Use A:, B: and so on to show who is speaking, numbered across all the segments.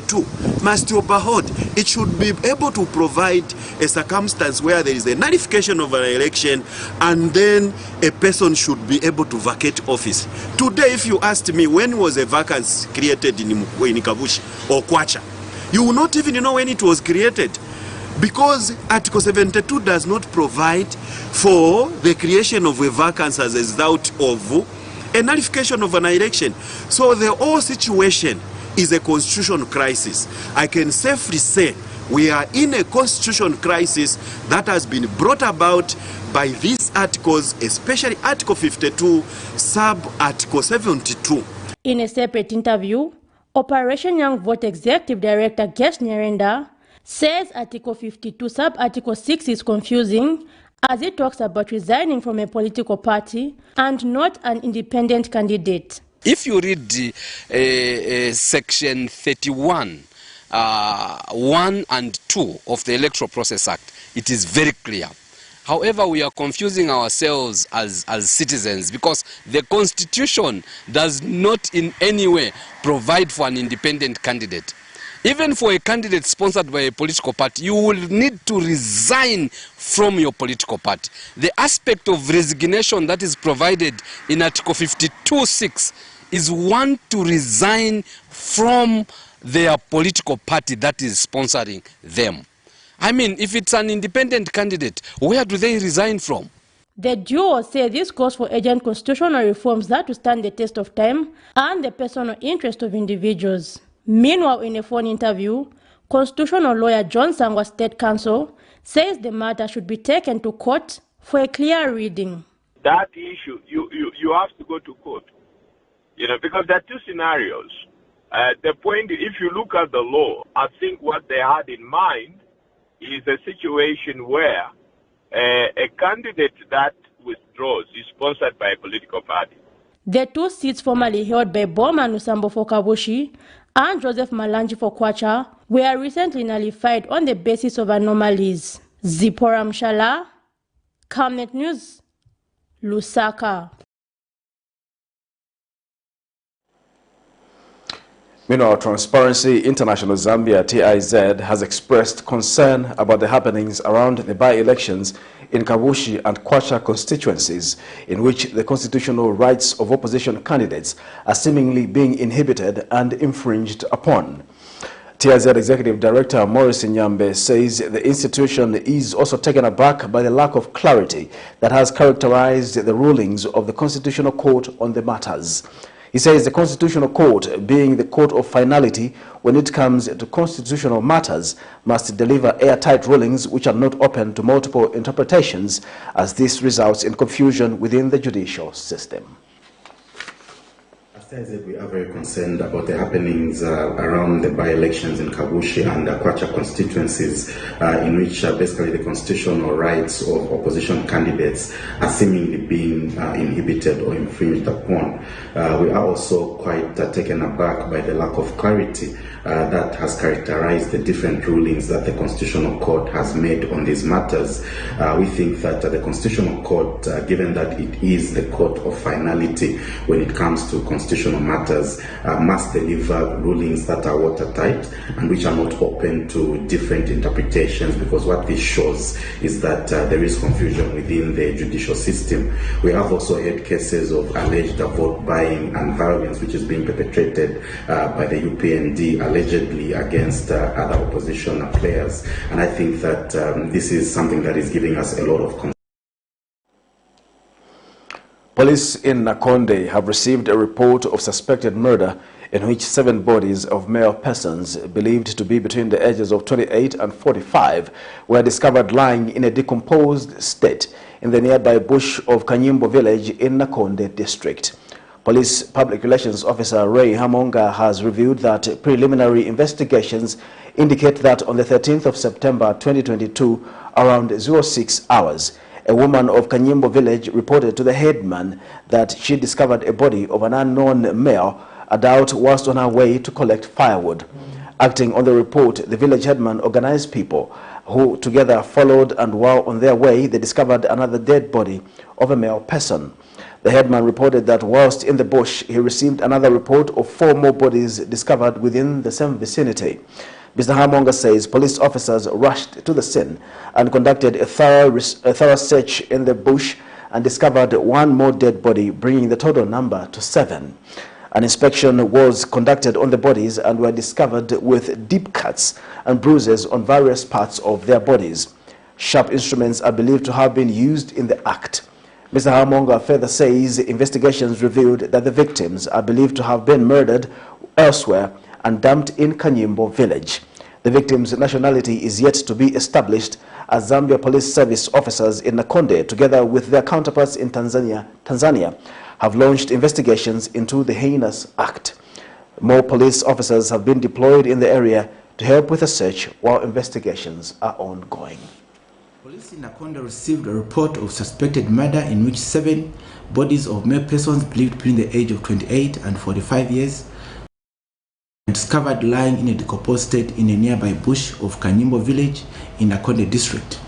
A: 52 must be overhauled. It should be able to provide a circumstance where there is a nullification of an election and then a person should be able to vacate office. Today, if you asked me when was a vacancy created in Kavushi or Kwacha, you will not even know when it was created, because Article 72 does not provide for the creation of a vacancy as a result of a nullification of an election. So the whole situation is a constitutional crisis. I can safely say we are in a constitutional crisis that has been brought about by these articles, especially Article 52, Sub-Article 72.
B: In a separate interview, Operation Young Vote Executive Director Gesh Nyarenda says Article 52, Sub-Article 6 is confusing as it talks about resigning from a political party and not an independent candidate.
C: If you read Section 31, 1 and 2 of the Electoral Process Act, it is very clear. However, we are confusing ourselves as citizens because the Constitution does not in any way provide for an independent candidate. Even for a candidate sponsored by a political party, you will need to resign from your political party. The aspect of resignation that is provided in Article 52(6) is one to resign from their political party that is sponsoring them. I mean, if it's an independent candidate, where do they resign from?
B: The duo say this calls for urgent constitutional reforms that will stand the test of time and the personal interest of individuals. Meanwhile, in a phone interview, constitutional lawyer John Sangwa State Counsel says the matter should be taken to court for a clear reading.
D: That issue, you have to go to court, because there are two scenarios. The point, if you look at the law, I think what they had in mind is a situation where a candidate that withdraws is sponsored by a political party.
B: The two seats formerly held by Boma Nusambo for Kabushi and Joseph Malanji for Kwacha were recently nullified on the basis of anomalies. Zipora Mshala, Camnet News, Lusaka.
E: Meanwhile, Transparency International Zambia, TIZ, has expressed concern about the happenings around the by-elections in Kabushi and Kwacha constituencies, in which the constitutional rights of opposition candidates are seemingly being inhibited and infringed upon. TIZ Executive Director Maurice Nyambe says the institution is also taken aback by the lack of clarity that has characterized the rulings of the Constitutional Court on the matters. He says the Constitutional Court, being the court of finality when it comes to constitutional matters, must deliver airtight rulings which are not open to multiple interpretations, as this results in confusion within the judicial system.
F: As I said, we are very concerned about the happenings around the by-elections in Kabushi and Kwacha constituencies, in which basically the constitutional rights of opposition candidates are seemingly being inhibited or infringed upon. We are also quite taken aback by the lack of clarity that has characterized the different rulings that the Constitutional Court has made on these matters. We think that the Constitutional Court, given that it is the court of finality when it comes to constitutional matters, must deliver rulings that are watertight and which are not open to different interpretations, because what this shows is that there is confusion within the judicial system. We have also had cases of alleged vote buying and violence which is being perpetrated by the UPND allegedly against other opposition players, and I think that this is something that is giving us a lot of concern.
E: Police in Nakonde have received a report of suspected murder in which 7 bodies of male persons believed to be between the ages of 28 and 45 were discovered lying in a decomposed state in the nearby bush of Kanyimbo village in Nakonde district. Police Public Relations Officer Ray Hamonga has revealed that preliminary investigations indicate that on the 13th of September 2022, around 06 hours, a woman of Kanyimbo village reported to the headman that she discovered a body of an unknown male adult whilst on her way to collect firewood. Acting on the report, the village headman organized people who together followed, and while on their way, they discovered another dead body of a male person. The headman reported that whilst in the bush, he received another report of 4 more bodies discovered within the same vicinity. Mr. Hamonga says police officers rushed to the scene and conducted a thorough search in the bush and discovered 1 more dead body, bringing the total number to 7. An inspection was conducted on the bodies and were discovered with deep cuts and bruises on various parts of their bodies. Sharp instruments are believed to have been used in the act. Mr. Hamonga further says investigations revealed that the victims are believed to have been murdered elsewhere and dumped in Kanyimbo village. The victims' nationality is yet to be established, as Zambia Police Service officers in NAKONDE, together with their counterparts in Tanzania, have launched investigations into the heinous act. More police officers have been deployed in the area to help with the search while investigations are ongoing.
G: Police in NAKONDE received a report of suspected murder in which 7 bodies of male persons believed between the age of 28 and 45 years were discovered lying in a decomposed state in a nearby bush of Kanyimbo village in NAKONDE district.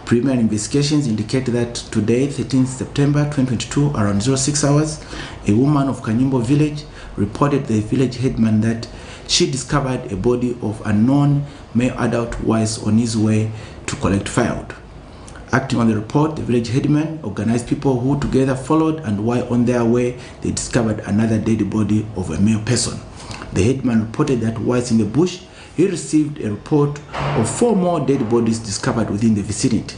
G: Preliminary investigations indicate that today, 13th September 2022, around 06 hours, a woman of Kanyimbo village reported to the village headman that she discovered a body of unknown male adult whilst on his way to collect firewood. Acting on the report, the village headman organized people who together followed, and while on their way, they discovered another dead body of a male person. The headman reported that whilst in the bush, he received a report of 4 more dead bodies discovered within the vicinity.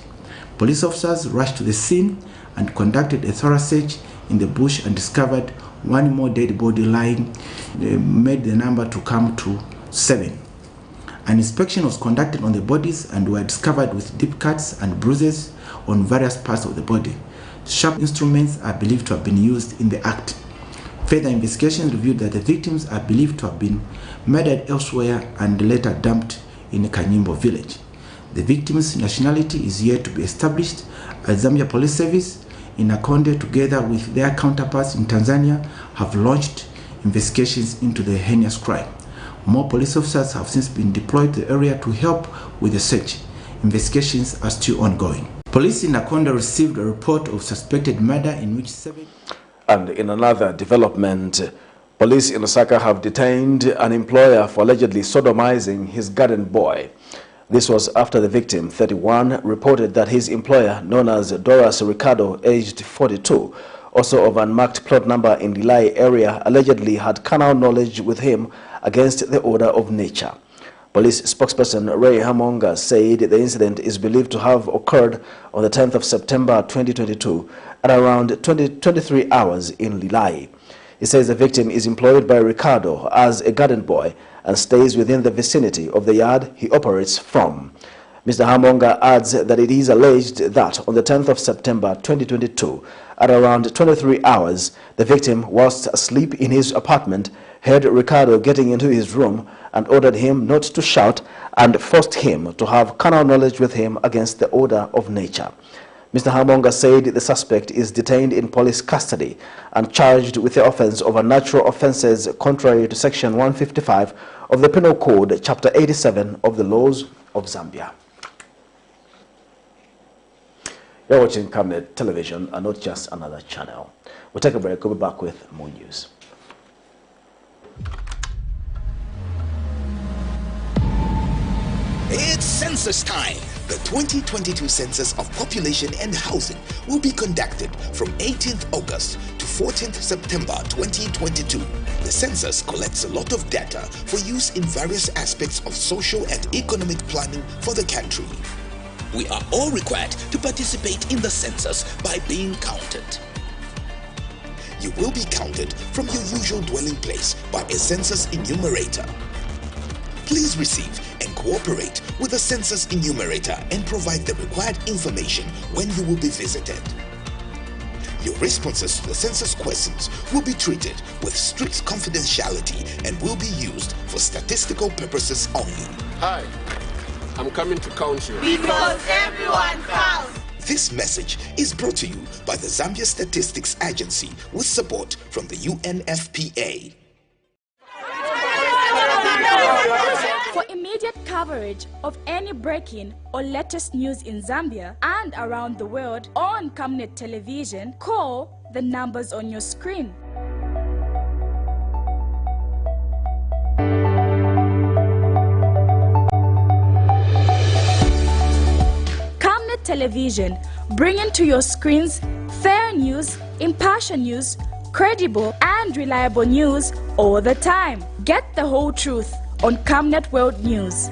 G: Police officers rushed to the scene and conducted a thorough search in the bush and discovered 1 more dead body lying. They made the number to come to 7. An inspection was conducted on the bodies and were discovered with deep cuts and bruises on various parts of the body. Sharp instruments are believed to have been used in the act. Further investigations revealed that the victims are believed to have been murdered elsewhere and later dumped in a Kanyimbo village. The victims' nationality is yet to be established, as Zambia Police Service in NAKONDE, together with their counterparts in Tanzania, have launched investigations into the heinous crime. More police officers have since been deployed to the area to help with the search. Investigations are still ongoing. Police in NAKONDE received a report of suspected murder in which 7...
E: And in another development, police in Osaka have detained an employer for allegedly sodomizing his garden boy. This was after the victim, 31, reported that his employer, known as Doras Ricardo, aged 42, also of unmarked plot number in the Lai area, allegedly had carnal knowledge with him against the order of nature. Police spokesperson Ray Hamonga said the incident is believed to have occurred on the 10th of September 2022 at around 23 hours in Lilai. He says the victim is employed by Ricardo as a garden boy and stays within the vicinity of the yard he operates from. Mr. Hamonga adds that it is alleged that on the 10th of September 2022, at around 23 hours, the victim, whilst asleep in his apartment, heard Ricardo getting into his room and ordered him not to shout and forced him to have carnal knowledge with him against the order of nature. Mr. Hamonga said the suspect is detained in police custody and charged with the offense of unnatural offenses contrary to Section 155 of the Penal Code, Chapter 87 of the Laws of Zambia. You're watching Camnet Television and not just another channel. We'll take a break. We'll be back with more news.
H: It's census time. The 2022 Census of Population and Housing will be conducted from 18th August to 14th September 2022. The census collects a lot of data for use in various aspects of social and economic planning for the country. We are all required to participate in the census by being counted. You will be counted from your usual dwelling place by a census enumerator. Please receive and cooperate with the census enumerator and provide the required information when you will be visited. Your responses to the census questions will be treated with strict confidentiality and will be used for statistical purposes only.
I: Hi, I'm coming to count you.
J: Because everyone counts.
H: This message is brought to you by the Zambia Statistics Agency with support from the UNFPA.
J: For immediate coverage of any breaking or latest news in Zambia and around the world on Camnet Television, call the numbers on your screen. Camnet Television, bringing to your screens fair news, impartial news, credible and reliable news all the time. Get the whole truth on Camnet World News.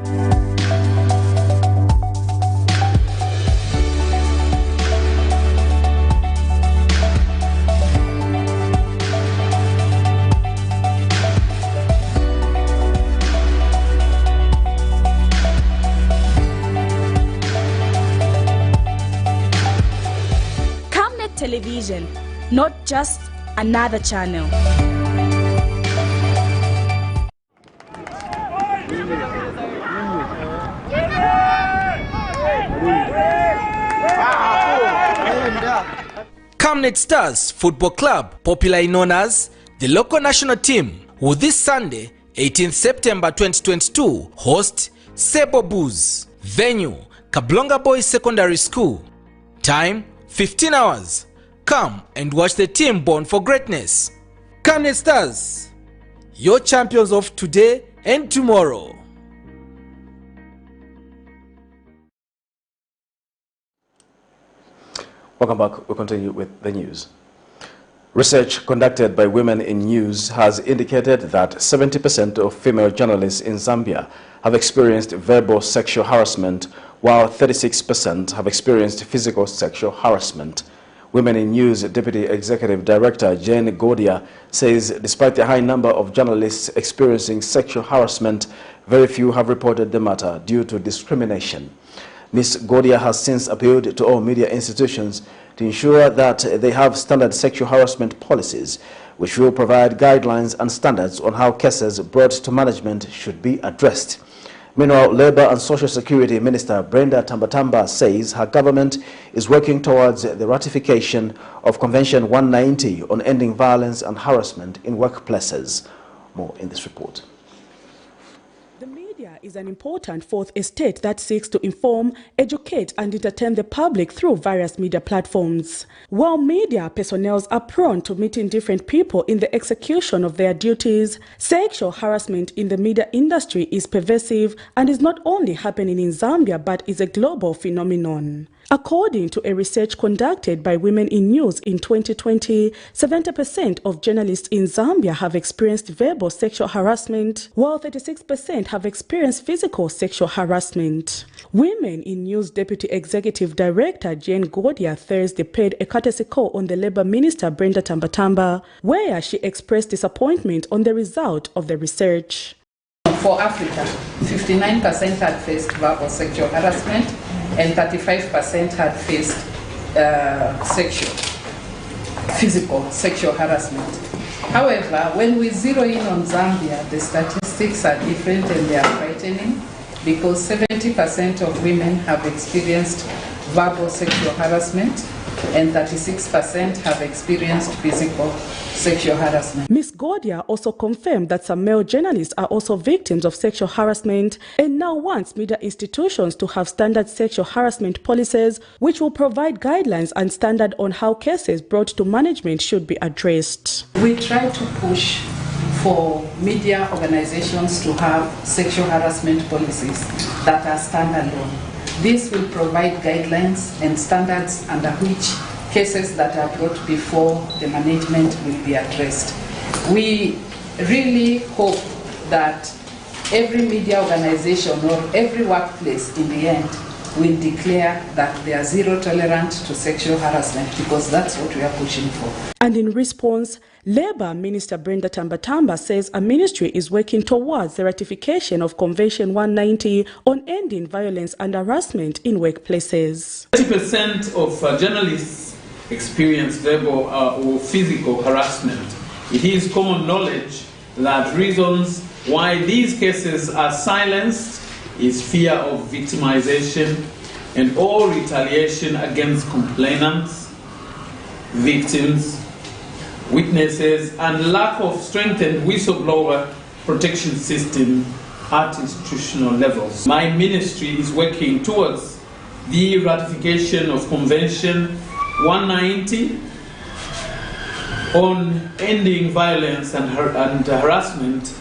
J: Camnet Television, not just another channel.
K: Camnet Stars Football Club, popularly known as the local national team, will this Sunday, 18th September 2022, host Sebo Bulls. Venue, Kablonga Boys Secondary School. Time, 15 hours. Come and watch the team born for greatness. Camnet Stars, your champions of today and tomorrow.
E: Welcome back. We'll continue with the news. Research conducted by Women in News has indicated that 70% of female journalists in Zambia have experienced verbal sexual harassment, while 36% have experienced physical sexual harassment. Women in News Deputy Executive Director Jane Godia says despite the high number of journalists experiencing sexual harassment, very few have reported the matter due to discrimination. Ms. Godia has since appealed to all media institutions to ensure that they have standard sexual harassment policies, which will provide guidelines and standards on how cases brought to management should be addressed. Meanwhile, Labour and Social Security Minister Brenda Tambatamba says her government is working towards the ratification of Convention 190 on ending violence and harassment in workplaces. More in this report.
L: The media is an important fourth estate that seeks to inform, educate and entertain the public through various media platforms. While media personnel are prone to meeting different people in the execution of their duties, sexual harassment in the media industry is pervasive and is not only happening in Zambia but is a global phenomenon. According to a research conducted by Women in News in 2020, 70% of journalists in Zambia have experienced verbal sexual harassment, while 36% have experienced physical sexual harassment. Women in News Deputy Executive Director Jane Godia Thursday paid a courtesy call on the Labour Minister Brenda Tambatamba, where she expressed disappointment on the result of the research.
M: For Africa, 59% had faced verbal sexual harassment and 35% had faced physical sexual harassment. However, when we zero in on Zambia, the statistics are different and they are frightening because 70% of women have experienced verbal sexual harassment and 36% have experienced physical sexual harassment.
L: Ms. Godia also confirmed that some male journalists are also victims of sexual harassment and now wants media institutions to have standard sexual harassment policies which will provide guidelines and standard on how cases brought to management should be addressed.
M: We try to push for media organizations to have sexual harassment policies that are standalone. This will provide guidelines and standards under which cases that are brought before the management will be addressed. We really hope that every media organization or every workplace in the end will declare that they are zero tolerance to sexual harassment because that's what we are pushing for.
L: And in response, Labour Minister Brenda Tambatamba says a ministry is working towards the ratification of Convention 190 on ending violence and harassment in workplaces.
N: 30% of journalists experience verbal or physical harassment. It is common knowledge that reasons why these cases are silenced is fear of victimization and or retaliation against complainants, victims, witnesses, and lack of strengthened whistleblower protection system at institutional levels. My ministry is working towards the ratification of Convention 190 on ending violence and harassment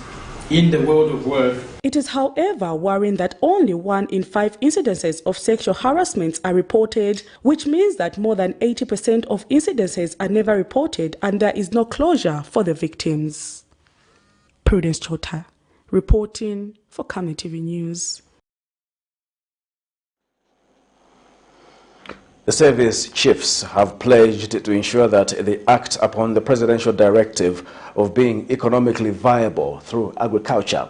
N: in the world of work.
L: It is, however, worrying that only 1 in 5 incidences of sexual harassment are reported, which means that more than 80% of incidences are never reported and there is no closure for the victims. Prudence Chota, reporting for Camnet TV News.
E: The service chiefs have pledged to ensure that they act upon the presidential directive of being economically viable through agriculture.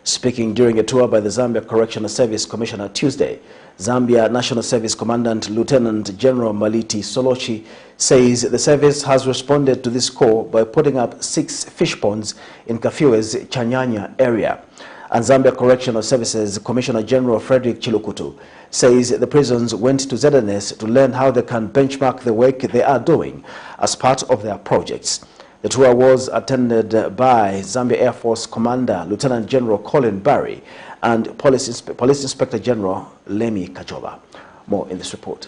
E: Speaking during a tour by the Zambia Correctional Service Commissioner Tuesday, Zambia National Service Commandant Lieutenant General Maliti Solochi says the service has responded to this call by putting up 6 fish ponds in Kafio's Chanyanya area. And Zambia Correctional Services Commissioner General Frederick Chilukutu says the prisons went to ZNS to learn how they can benchmark the work they are doing as part of their projects. The tour was attended by Zambia Air Force Commander Lieutenant General Colin Barry and Police Inspector General Lemi Kajoba. More in this report.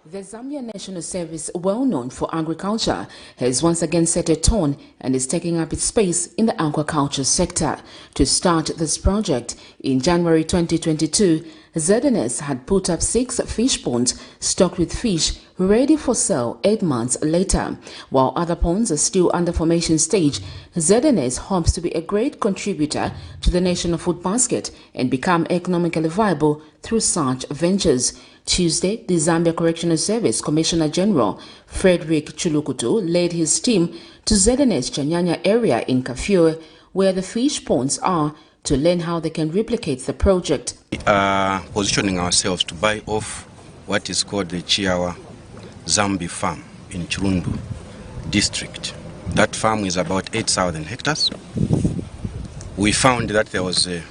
O: The Zambia National Service, well known for agriculture, has once again set a tone and is taking up its space in the aquaculture sector. To start this project, in January 2022, ZNS had put up 6 fish ponds stocked with fish ready for sale 8 months later. While other ponds are still under formation stage, ZNS hopes to be a great contributor to the national food basket and become economically viable through such ventures. Tuesday, the Zambia Correctional Service Commissioner General Frederick Chilukutu led his team to ZNS Chanyanya area in Kafio, where the fish ponds are, to learn how they can replicate the project.
P: We are positioning ourselves to buy off what is called the Chiawa Zambi farm in Chirundu district. That farm is about 8,000 hectares. We found that there was a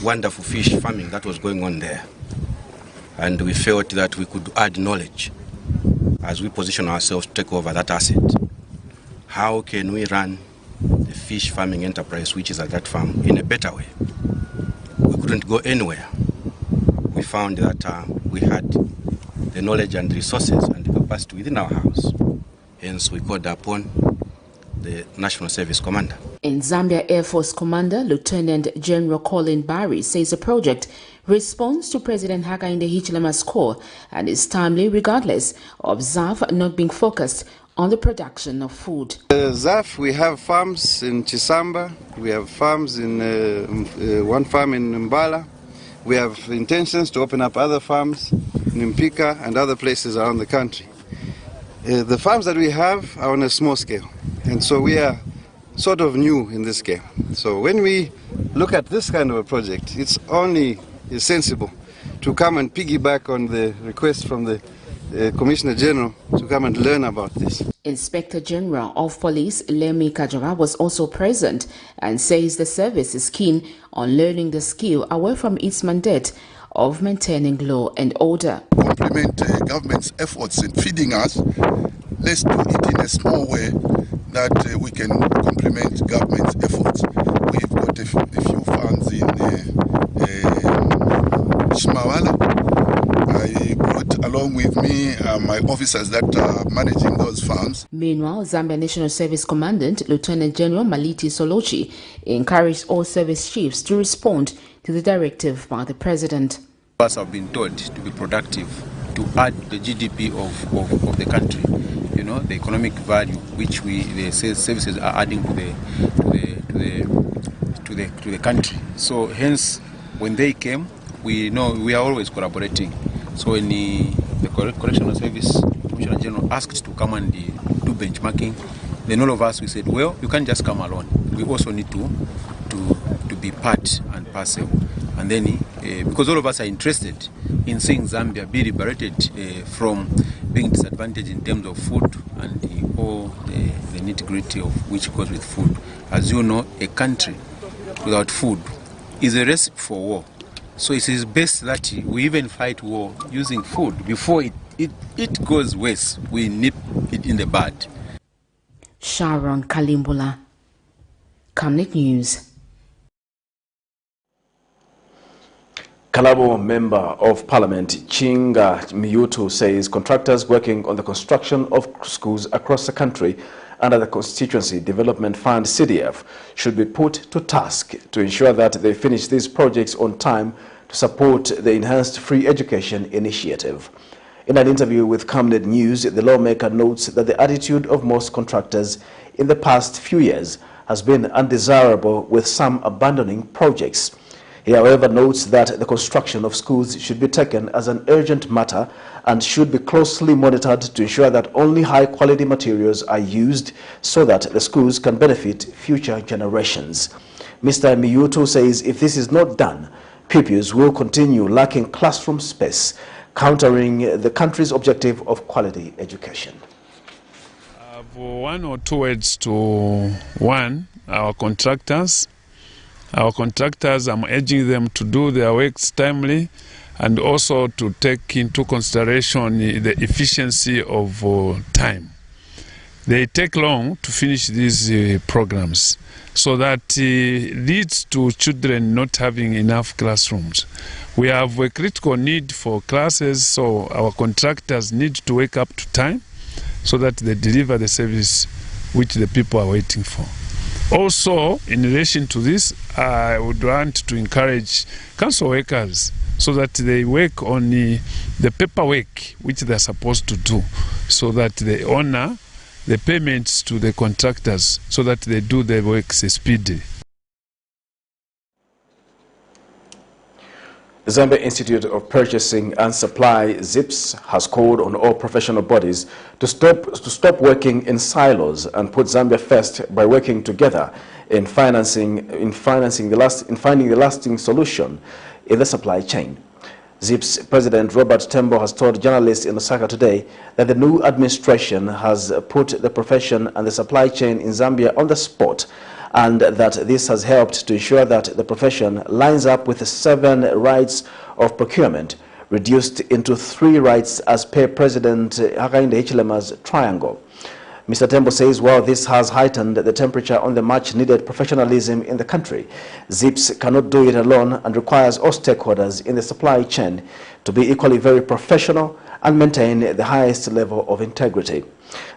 P: wonderful fish farming that was going on there. And we felt that we could add knowledge as we position ourselves to take over that asset. How can we run the fish farming enterprise which is at that farm in a better way? We couldn't go anywhere. We found that we had the knowledge and resources and the capacity within our house. Hence we called upon the National Service Commander.
O: In Zambia Air Force Commander Lieutenant General Colin Barry says the project responds to President Hakainde Hichilema's call and is timely regardless of ZAF not being focused on the production of food.
Q: ZAF, we have farms in Chisamba, we have farms in one farm in Mbala. We have intentions to open up other farms in Mpika and other places around the country. The farms that we have are on a small scale, and so we are sort of new in this game. So when we look at this kind of a project, it's only sensible to come and piggyback on the request from the Commissioner General to come and learn about this.
O: Inspector General of Police Lemi Kajoba was also present and says the service is keen on learning the skill away from its mandate of maintaining law and order.
R: Complement government's efforts in feeding us. Let's do it in a small way that we can complement government's efforts. We've got a few funds in Shimawala. I brought along with me my officers that are managing those funds.
O: Meanwhile, Zambia National Service Commandant Lieutenant General Maliti Solochi encouraged all service chiefs to respond to the directive by the President.
S: Us have been taught to be productive, to add the GDP of the country, you know, the economic value which the services are adding to the country. So hence, when they came, we know we are always collaborating. So when the Correctional Service Commissioner General asked to come and do benchmarking, then all of us, we said, well, you can't just come alone. We also need to be part and parcel. And then, because all of us are interested in seeing Zambia be liberated from being disadvantaged in terms of food and all the nitty-gritty of which goes with food. As you know, a country without food is a recipe for war. So it is best that we even fight war using food. Before it goes worse, we nip it in the bud.
O: Sharon Kalimbula, Camnet News.
E: Kalabo Member of Parliament Chinga Miyutu says contractors working on the construction of schools across the country under the Constituency Development Fund CDF should be put to task to ensure that they finish these projects on time to support the Enhanced Free Education Initiative. In an interview with Camnet News, the lawmaker notes that the attitude of most contractors in the past few years has been undesirable, with some abandoning projects. He, however, notes that the construction of schools should be taken as an urgent matter and should be closely monitored to ensure that only high-quality materials are used so that the schools can benefit future generations. Mr. Miyuto says if this is not done, pupils will continue lacking classroom space, countering the country's objective of quality education.
T: One or two words to one, our contractors. I'm urging them to do their works timely and also to take into consideration the efficiency of time. They take long to finish these programs, so that leads to children not having enough classrooms. We have a critical need for classes, so our contractors need to wake up to time so that they deliver the service which the people are waiting for. Also, in relation to this, I would want to encourage council workers so that they work on the paperwork which they are supposed to do, so that they honor the payments to the contractors, so that they do their works speedily.
E: The Zambia Institute of Purchasing and Supply, ZIPS, has called on all professional bodies to stop working in silos and put Zambia first by working together in finding the lasting solution in the supply chain. ZIPS President Robert Tembo has told journalists in Osaka today that the new administration has put the profession and the supply chain in Zambia on the spot, and that this has helped to ensure that the profession lines up with the 7 rights of procurement, reduced into 3 rights as per President Hakainde Hichilema's triangle. Mr. Tembo says while this has heightened the temperature on the much-needed professionalism in the country, ZIPS cannot do it alone and requires all stakeholders in the supply chain to be equally very professional and maintain the highest level of integrity.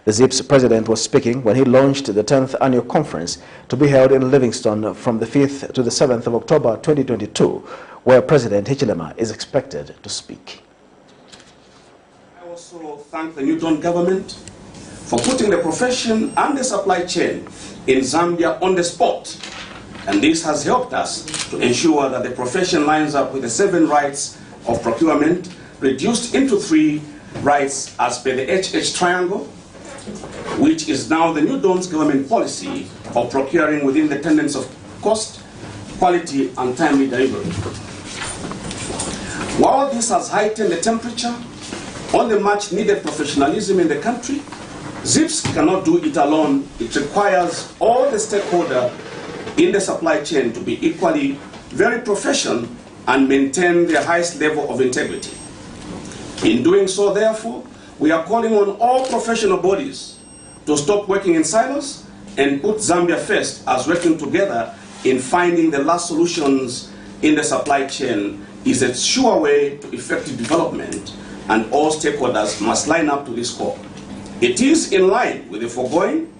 E: The ZIPS president was speaking when he launched the 10th annual conference to be held in Livingston from the 5th to the 7th of October 2022, where President Hichilema is expected to speak.
U: I also thank the Newton government for putting the profession and the supply chain in Zambia on the spot. And this has helped us to ensure that the profession lines up with the 7 rights of procurement, reduced into 3 rights as per the HH triangle, which is now the New Dawn's government policy of procuring within the tenets of cost, quality, and timely delivery. While this has heightened the temperature on the much-needed professionalism in the country, ZIPS cannot do it alone. It requires all the stakeholders in the supply chain to be equally very professional and maintain their highest level of integrity. In doing so, therefore, we are calling on all professional bodies to stop working in silos and put Zambia first as working together in finding the last solutions in the supply chain is a sure way to effective development, and all stakeholders must line up to this call. It is in line with the foregoing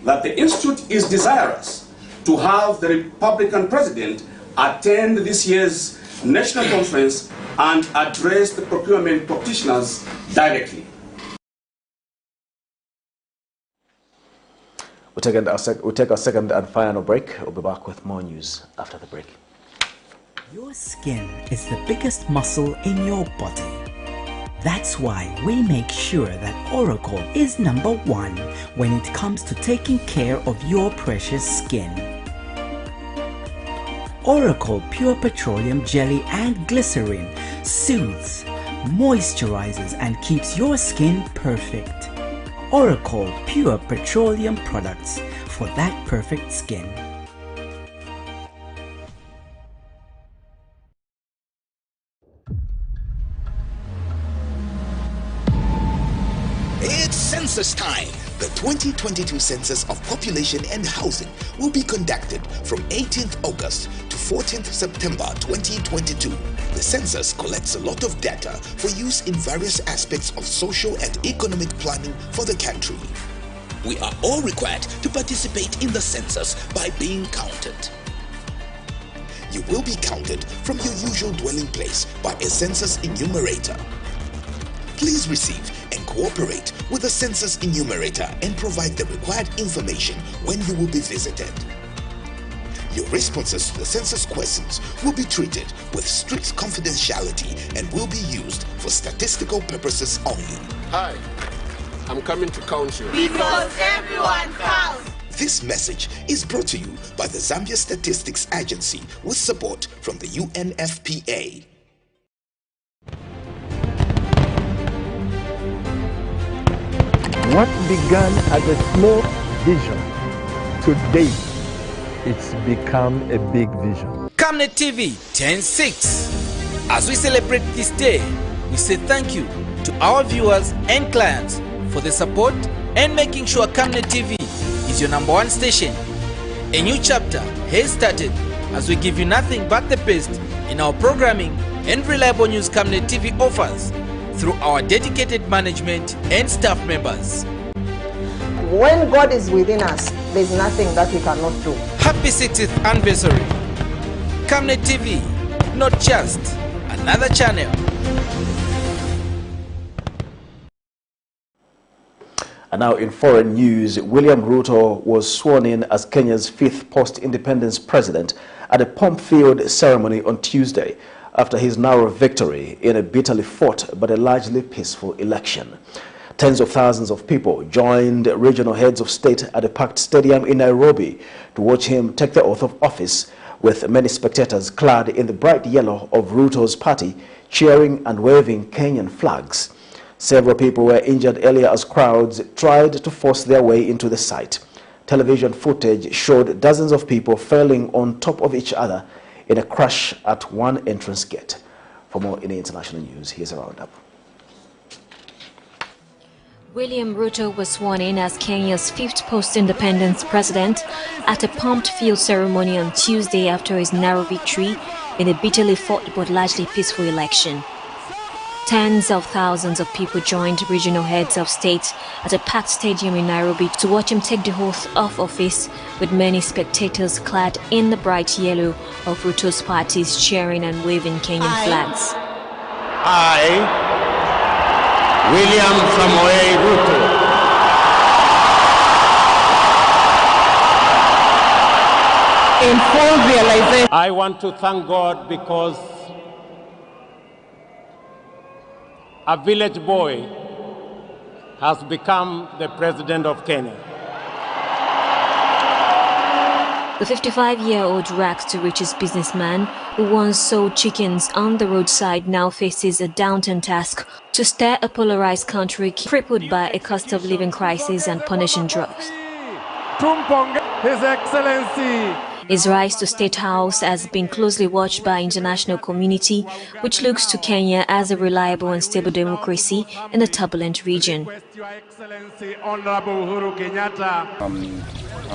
U: that the Institute is desirous to have the Republican President attend this year's national conference and address the procurement practitioners directly.
E: We'll take our second and final break. We'll be back with more news after the break.
V: Your skin is the biggest muscle in your body. That's why we make sure that Oracle is #1 when it comes to taking care of your precious skin. Oracle Pure Petroleum Jelly and Glycerin soothes, moisturizes, and keeps your skin perfect. Oracle Pure Petroleum products for that perfect skin.
H: It's census time. The 2022 Census of Population and Housing will be conducted from 18th August to 14th September 2022. The census collects a lot of data for use in various aspects of social and economic planning for the country. We are all required to participate in the census by being counted. You will be counted from your usual dwelling place by a census enumerator. Please receive and cooperate with the census enumerator and provide the required information when you will be visited. Your responses to the census questions will be treated with strict confidentiality and will be used for statistical purposes only.
I: Hi, I'm coming to count you.
A: Because everyone counts.
H: This message is brought to you by the Zambia Statistics Agency with support from the UNFPA.
C: What began as a small vision, today it's become a big vision.
K: Camnet TV 10/6. As we celebrate this day, we say thank you to our viewers and clients for the support and making sure Camnet TV is your #1 station. A new chapter has started as we give you nothing but the best in our programming and reliable news Camnet TV offers through our dedicated management and staff members.
W: When God is within us, there's nothing that we cannot do.
K: Happy 60th anniversary. Camnet TV, not just another channel.
E: And now in foreign news, William Ruto was sworn in as Kenya's 5th post-independence president at a pomp-filled ceremony on Tuesday after his narrow victory in a bitterly fought but a largely peaceful election. Tens of thousands of people joined regional heads of state at a packed stadium in Nairobi to watch him take the oath of office, with many spectators clad in the bright yellow of Ruto's party cheering and waving Kenyan flags. Several people were injured earlier as crowds tried to force their way into the site. Television footage showed dozens of people falling on top of each other in a crash at one entrance gate. For more in the international news, here's a roundup.
A: William Ruto was sworn in as Kenya's 5th post-independence president at a pumped-filled ceremony on Tuesday after his narrow victory in a bitterly fought but largely peaceful election. Tens of thousands of people joined regional heads of state at a packed stadium in Nairobi to watch him take the oath of office, with many spectators clad in the bright yellow of Ruto's parties cheering and waving Kenyan flags.
X: I, William Samoei Ruto,
W: in full realization,
X: I want to thank God because a village boy has become the president of Kenya.
A: The 55-year-old rags to riches businessman who once sold chickens on the roadside now faces a daunting task to steer a polarized country crippled by a cost of living crisis and punishing drugs.
C: His Excellency!
A: His rise to State House has been closely watched by international community, which looks to Kenya as a reliable and stable democracy in a turbulent region.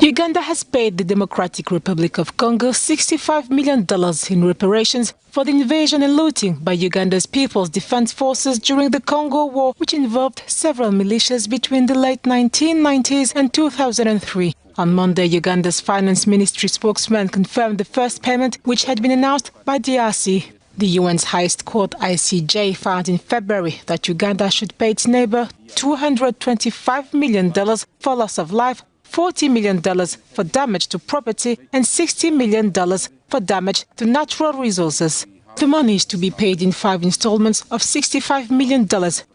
Y: Uganda has paid the Democratic Republic of Congo $65 million in reparations for the invasion and looting by Uganda's People's Defense Forces during the Congo War, which involved several militias between the late 1990s and 2003. On Monday, Uganda's Finance Ministry spokesman confirmed the first payment, which had been announced by DRC. The UN's highest court, ICJ, found in February that Uganda should pay its neighbor $225 million for loss of life, $40 million for damage to property, and $60 million for damage to natural resources. The money is to be paid in 5 installments of $65 million,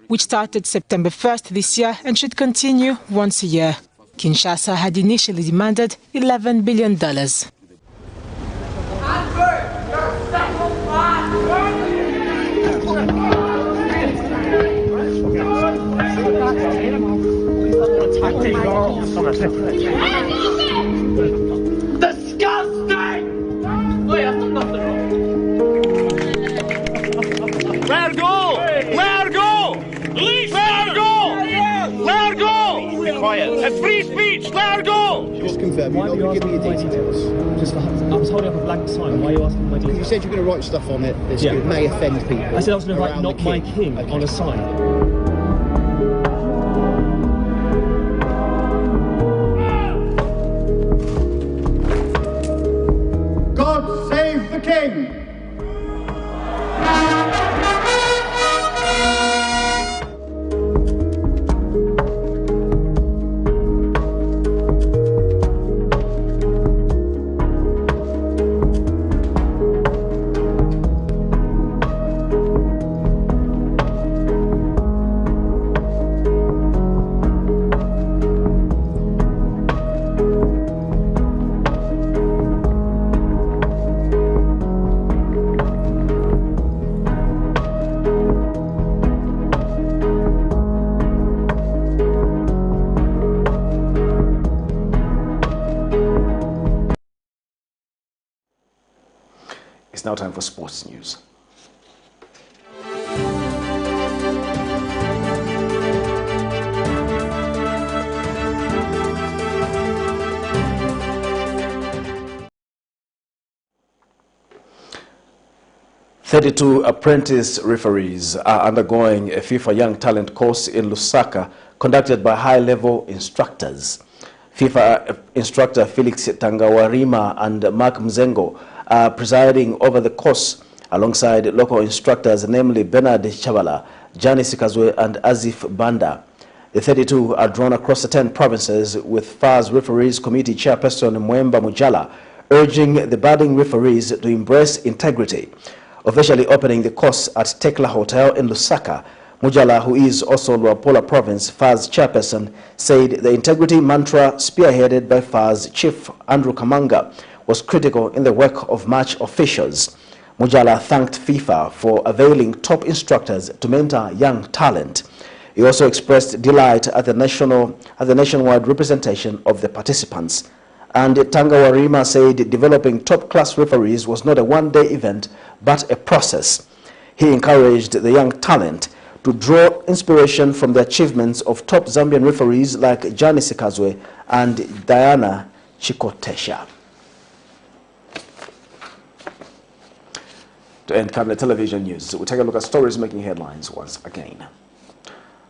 Y: which started September 1st this year and should continue once a year. Kinshasa had initially demanded $11 billion.
C: Disgusting! Let go! Let go! Let go! Let go! Be quiet.
B: confirm.
D: Why are you asking
B: give me your details?
D: Just I was holding up a blank sign. Why are you asking my details?
B: You said you're going to write stuff on it that may offend people.
D: I said I was going to write "Not my king" on a sign.
F: God save the king!
E: It's now time for sports news. "32 apprentice referees are undergoing a FIFA Young Talent course in Lusaka conducted by high-level instructors. FIFA instructor Felix Tangawarima and Mark Mzengo are presiding over the course alongside local instructors, namely Bernard Chavala, Jani Sikazwe and Azif Banda. The 32 are drawn across the 10 provinces, with FAR's Referees Committee Chairperson Mwemba Mujala urging the budding referees to embrace integrity. Officially opening the course at Tekla Hotel in Lusaka, Mujala, who is also Luapola Province FAR's chairperson, said the integrity mantra spearheaded by FAR's Chief Andrew Kamanga was critical in the work of match officials. Mujala thanked FIFA for availing top instructors to mentor young talent. He also expressed delight at the nationwide representation of the participants. And Tangawarima said developing top-class referees was not a one-day event, but a process. He encouraged the young talent to draw inspiration from the achievements of top Zambian referees like Jani Sikazwe and Diana Chikotesha. To end Camnet television news, we'll take a look at stories making headlines once again.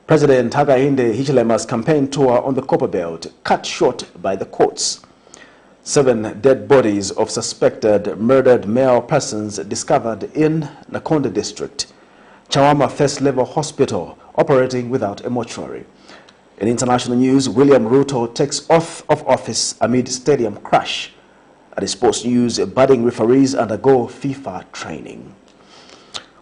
E: President Hakainde Hichilema's campaign tour on the COPPERBELT cut short by the courts. 7 dead bodies of suspected murdered male persons discovered in NAKONDE district. CHAWAMA first-level hospital operating without a mortuary. In international news, William Ruto takes oath of office amid stadium crash. At sports news, budding referees undergo FIFA training.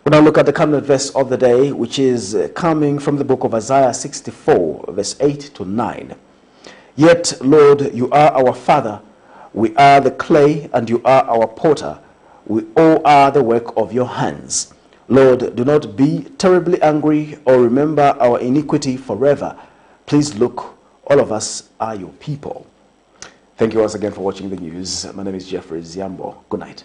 E: We'll now look at the Camnet verse of the day, which is coming from the book of Isaiah 64, verse 8 to 9. Yet, Lord, you are our Father. We are the clay, and you are our potter. We all are the work of your hands. Lord, do not be terribly angry or remember our iniquity forever. Please look, all of us are your people. Thank you once again for watching the news. My name is Jeffrey Ziambo. Good night.